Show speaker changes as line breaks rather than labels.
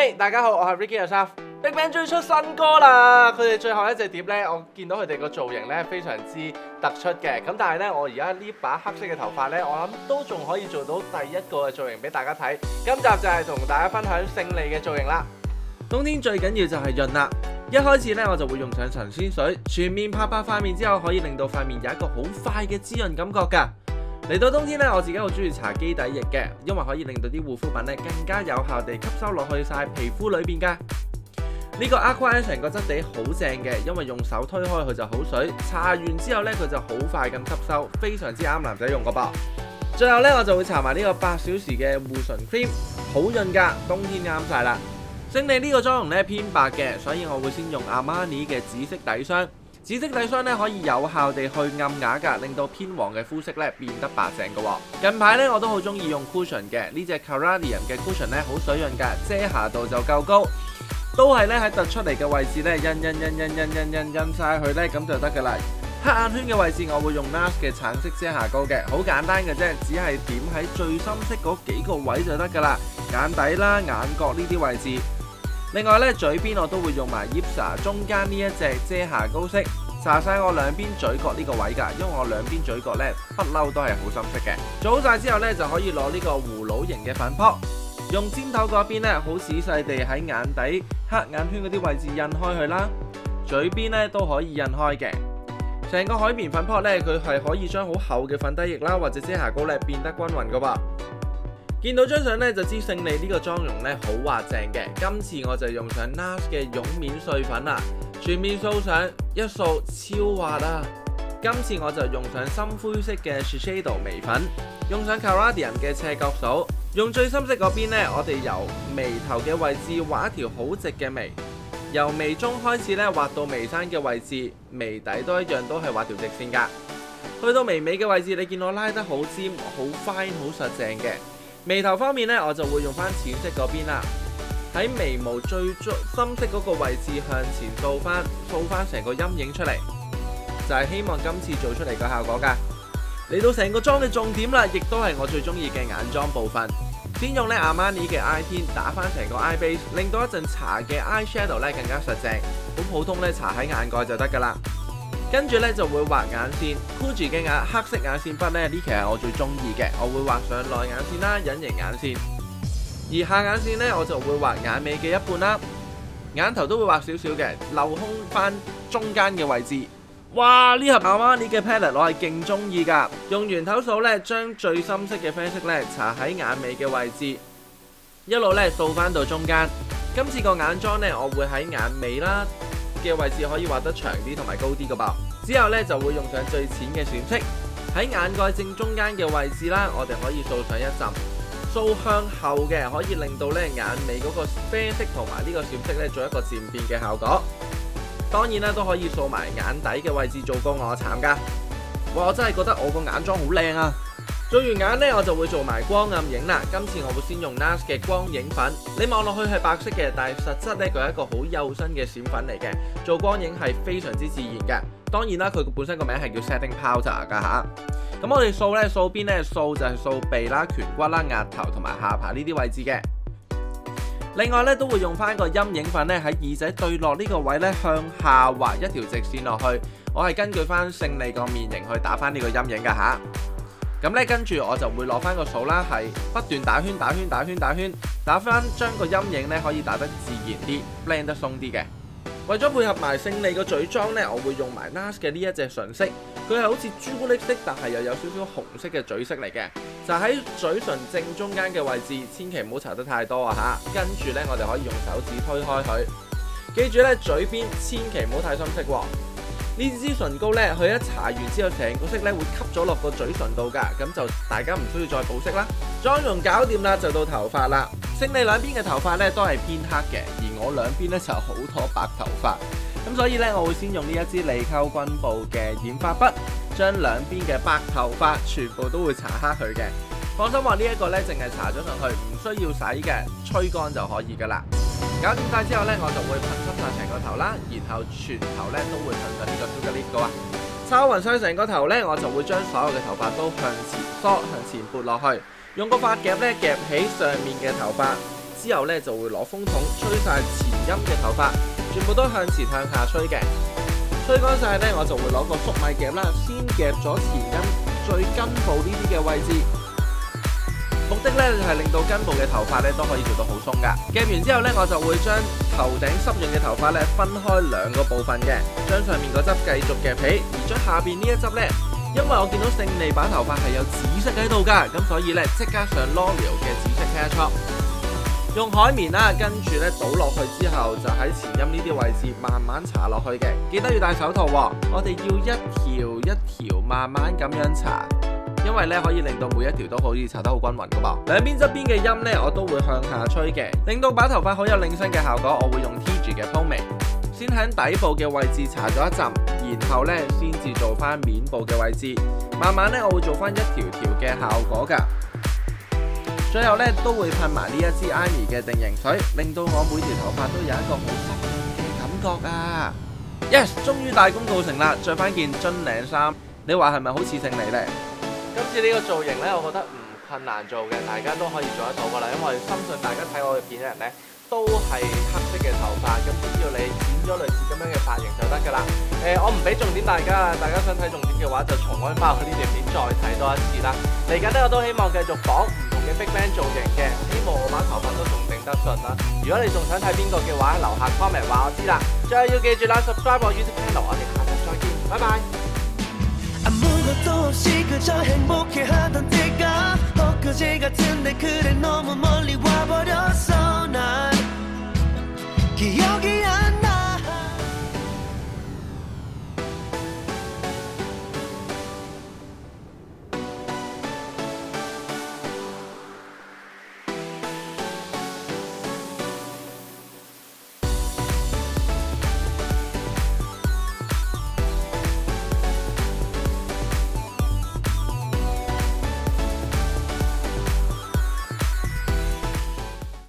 嘿，大家好，我係 Ricky Asaf。BigBang 追出新歌啦！佢哋最後一隻碟呢，我見到佢哋個造型呢非常之突出嘅。咁但係呢，我而家呢把黑色嘅頭髮呢，我諗都仲可以做到第一個嘅造型俾大家睇。今集就係同大家分享勝利嘅造型啦。冬天最緊要就係潤啦。一開始呢，我就會用上神仙水，全面拍塊面之後，可以令到塊面有一個好快嘅滋潤感覺㗎。嚟到冬天咧，我自己好中意搽基底液嘅，因為可以令到啲護膚品咧更加有效地吸收落去晒皮膚裏邊噶。呢個 Aqua 成個質地好正嘅，因為用手推開佢就好水，搽完之後咧佢就好快咁吸收，非常之啱男仔用個噃。最後咧我就會搽埋呢個8小時嘅護唇 cream， 好潤噶，冬天啱晒啦。勝利呢個妝容咧偏白嘅，所以我會先用 Armani 嘅紫色底霜。紫色底霜咧可以有效地去暗啞㗎，令到偏黃嘅膚色咧變得白淨嘅。近排咧我都好中意用 cushion 嘅，呢隻 Caladium 嘅 cushion 咧好水潤㗎，遮瑕度就夠高，都係咧喺突出嚟嘅位置咧印晒佢咧咁就得㗎啦。黑眼圈嘅位置我會用 NARS 嘅橙色遮瑕膏嘅，好簡單嘅啫，只係點喺最深色嗰幾個位就得㗎啦，眼底啦、眼角呢啲位置。另外咧，嘴邊我都會用埋 Ipsa 中間呢一隻遮瑕膏色，搽晒我兩邊嘴角呢個位㗎，因為我兩邊嘴角咧不嬲都係好深色嘅。做好晒之後咧，就可以攞呢個葫蘆形嘅粉撲，用尖頭嗰邊咧好仔細地喺眼底、黑眼圈嗰啲位置印開佢啦，嘴邊咧都可以印開嘅。成個海綿粉撲咧，佢係可以將好厚嘅粉底液啦或者遮瑕膏咧變得均勻㗎噃。見到張相咧就知勝利呢個妝容咧好滑正嘅，今次我就用上 NARS 嘅絨面碎粉啦，全面掃上一掃超滑啊！今次我就用上深灰色嘅 Shiseido 眉粉，用上 Caladium 嘅斜角掃，用最深色嗰邊咧，我哋由眉頭嘅位置畫一條好直嘅眉，由眉中開始咧畫到眉山嘅位置，眉底都一樣都係畫條直線㗎。去到眉尾嘅位置，你見我拉得好尖、好 fine、好實淨嘅。眉頭方面咧，我就會用翻淺色嗰邊啦，喺眉毛最深色嗰個位置向前掃翻成個陰影出嚟，就係希望今次做出嚟個效果㗎。嚟到成個妝嘅重點啦，亦都係我最中意嘅眼妝部分。先用咧 Armani 嘅 Eye Tint 打翻成個 eye base， 令到一陣搽嘅 eye shadow 咧更加實淨，好普通咧搽喺眼蓋就得㗎啦。跟住咧就會畫眼線 ，Gucci 嘅黑色眼線筆咧呢期係我最中意嘅，我會畫上內眼線啦、隱形眼線，而下眼線咧我就會畫眼尾嘅一半啦，眼頭都會畫少少嘅，留空翻中間嘅位置。哇！呢盒 Armani 嘅 palette 我係勁中意㗎，用圓頭掃咧將最深色嘅啡色咧搽喺眼尾嘅位置，一路咧掃翻到中間。今次個眼妝咧我會喺眼尾啦嘅位置可以畫得長啲同埋高啲嘅噃，之後咧就會用上最淺嘅閃色喺眼蓋正中間嘅位置啦，我哋可以掃上一浸，掃向後嘅可以令到咧眼尾嗰個啡色同埋呢個閃色咧做一個漸變嘅效果。當然啦，都可以掃埋眼底嘅位置做個臥蠶噶。哇！我真係覺得我個眼妝好靚啊！做完眼呢，我就會做埋光暗影啦。今次我會先用 NARS 嘅光影粉，你望落去係白色嘅，但係實質呢，佢係一個好幼身嘅閃粉嚟嘅，做光影係非常之自然嘅。當然啦，佢本身個名係叫 Setting Powder 噶吓。咁我哋掃呢，掃邊呢？掃就係掃鼻啦、顴骨啦、額頭同埋下巴呢啲位置嘅。另外咧都會用翻個陰影粉咧喺耳仔對落呢個位咧向下畫一條直線落去，我係根據翻勝利個面型去打翻呢個陰影噶吓。咁咧跟住我就會攞翻個掃啦，係不斷打圈，打翻將個陰影咧可以打得自然啲 ，blend 得鬆啲嘅。為咗配合埋勝利個嘴妝咧，我會用埋 NARS 嘅呢一隻唇色，佢係好似朱古力色，但係又有少少紅色嘅嘴色嚟嘅，就喺嘴唇正中間嘅位置，千祈唔好搽得太多啊吓。跟住咧，我哋可以用手指推開佢，記住咧嘴邊千祈唔好太深色喎。呢支唇膏咧，佢一搽完之後，成個色咧會吸咗落個嘴唇度㗎，咁就大家唔需要再補色啦。妝容搞掂啦，就到頭髮啦。勝利兩邊嘅頭髮咧都係偏黑嘅，而我兩邊咧就好多白頭髮，咁所以咧我會先用呢一支利溝軍部嘅染髮筆，將兩邊嘅白頭髮全部都會搽黑佢嘅。放心話呢一個咧淨係搽咗上去，唔需要洗嘅，吹乾就可以㗎啦。搞掂晒之後咧，我就會噴濕晒成個頭啦，然後全頭咧都會噴上呢個 Sugar Lift 㗎。抄勻晒成個頭咧，我就會將所有嘅頭髮都向前梳、向前撥落去，用個髮夾咧夾起上面嘅頭髮，之後咧就會攞風筒吹晒前陰嘅頭髮，全部都向前向下吹嘅。吹乾晒咧，我就會攞個粟米夾啦，先夾咗前陰最根部呢啲嘅位置。目的咧就係令到根部嘅頭髮咧都可以做到好鬆噶。夾完之後咧，我就會將頭頂濕潤嘅頭髮咧分開兩個部分嘅，將上面嗰執繼續夾起，而將下邊呢一執咧，因為我見到勝利把頭髮係有紫色喺度噶，咁所以咧即刻上 L'Oreal 嘅紫色 hair top， 用海綿啦，跟住咧倒落去之後，就喺前陰呢啲位置慢慢搽落去嘅，記得要戴手套喎。我哋要一條一條慢慢咁樣搽。因為咧可以令到每一條都可以搽得好均勻噶噃，兩邊側邊嘅陰咧我都會向下吹嘅，令到把頭髮好有領身嘅效果。我會用 TG 嘅 pomade， 先喺底部嘅位置搽咗一陣，然後咧先至做翻面部嘅位置，慢慢咧我會做翻一條條嘅效果噶。最後咧都會噴埋呢一支 Amy 嘅定型水，令到我每條頭髮都有一個好濕潤嘅感覺啊 ！Yes， 終於大功告成啦，着翻件樽領衫，你話係咪好似勝利呢？今次呢個造型呢，我覺得唔困難做嘅，大家都可以做得到噶啦。因為深信大家睇我嘅片嘅人呢，都係黑色嘅頭髮，咁只要你剪咗類似咁樣嘅髮型就得噶啦。我唔俾重點大家，大家想睇重點嘅話就重溫翻我呢條片再睇多一次啦。嚟緊呢，我都希望繼續綁唔同嘅 Big Bang 造型嘅，希望我把頭髮都仲頂得順啦。如果你仲想睇邊個嘅話，留下 comment 話我知啦。最後要記住啦 ，subscribe 我 YouTube channel， 我哋下集再見，拜拜。 아무것도 없이 그저 행복해하던 때가 엊그제 같은데 그래 너무 멀리 와버렸어 난 기억이 안